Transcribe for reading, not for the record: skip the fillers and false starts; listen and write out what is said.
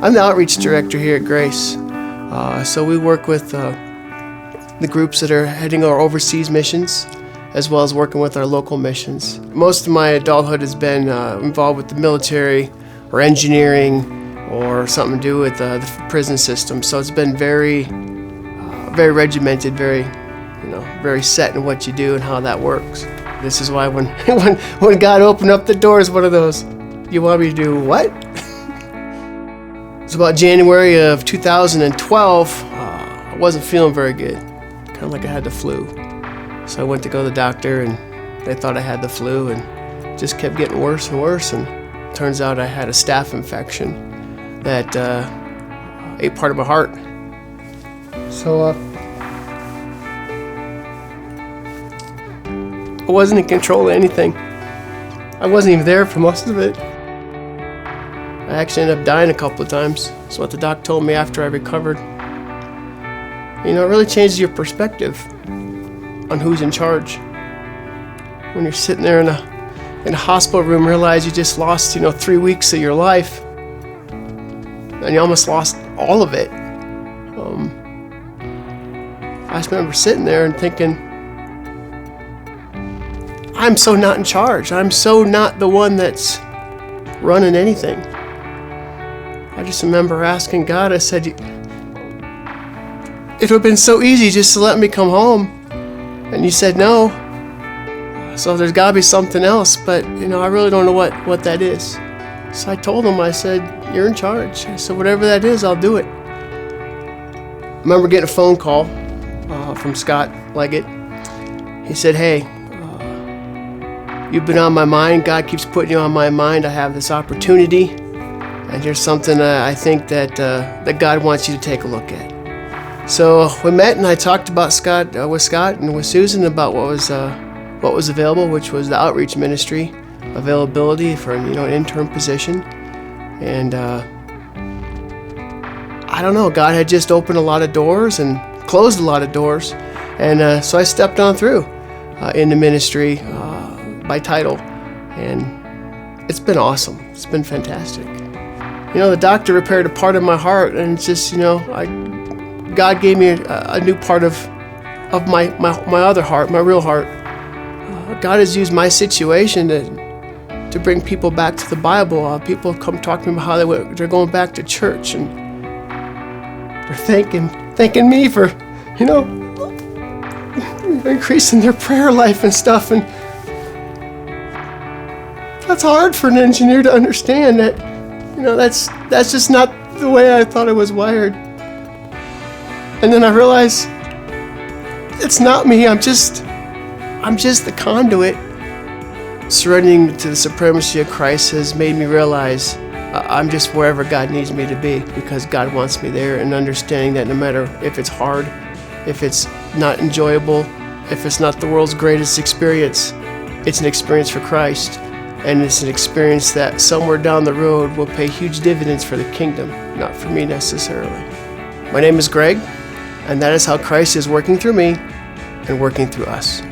I'm the outreach director here at Grace. So we work with the groups that are heading our overseas missions, as well as working with our local missions. Most of my adulthood has been involved with the military or engineering or something to do with the prison system. So it's been very regimented, very set in what you do and how that works. This is why when God opened up the doors, one of those, you want me to do what? It's about January of 2012. I wasn't feeling very good, kind of like I had the flu. So I went to go to the doctor, and they thought I had the flu, and it just kept getting worse and worse. And it turns out I had a staph infection that ate part of my heart. So I wasn't in control of anything. I wasn't even there for most of it. I actually ended up dying a couple of times. That's what the doc told me after I recovered. It really changes your perspective on who's in charge. When you're sitting there in a hospital room, realize you just lost, 3 weeks of your life, and you almost lost all of it. I just remember sitting there and thinking, I'm so not in charge. I'm so not the one that's running anything. I just remember asking God, I said, it would have been so easy just to let me come home. And you said no. So there's got to be something else, but I really don't know what that is. So I told him, I said, you're in charge. I said, whatever that is, I'll do it. I remember getting a phone call from Scott Leggett. He said, hey, you've been on my mind. God keeps putting you on my mind. I have this opportunity, and here's something I think that God wants you to take a look at. So we met, and I talked about with Scott and with Susan about what was available, which was the outreach ministry availability for an interim position. And I don't know, God had just opened a lot of doors and closed a lot of doors, and so I stepped on through in the ministry by title, and it's been awesome. It's been fantastic. The doctor repaired a part of my heart, and it's just God gave me a new part of my other heart, my real heart. God has used my situation to bring people back to the Bible. People come talk to me about how they're going back to church, and they're thanking me for, increasing their prayer life and stuff. And that's hard for an engineer to understand that, that's just not the way I thought I was wired. And then I realized it's not me. I'm just the conduit. Surrendering to the supremacy of Christ has made me realize I'm just wherever God needs me to be, because God wants me there, and understanding that no matter if it's hard, if it's not enjoyable, if it's not the world's greatest experience, it's an experience for Christ, and it's an experience that somewhere down the road will pay huge dividends for the kingdom, not for me necessarily. My name is Greg, and that is how Christ is working through me and working through us.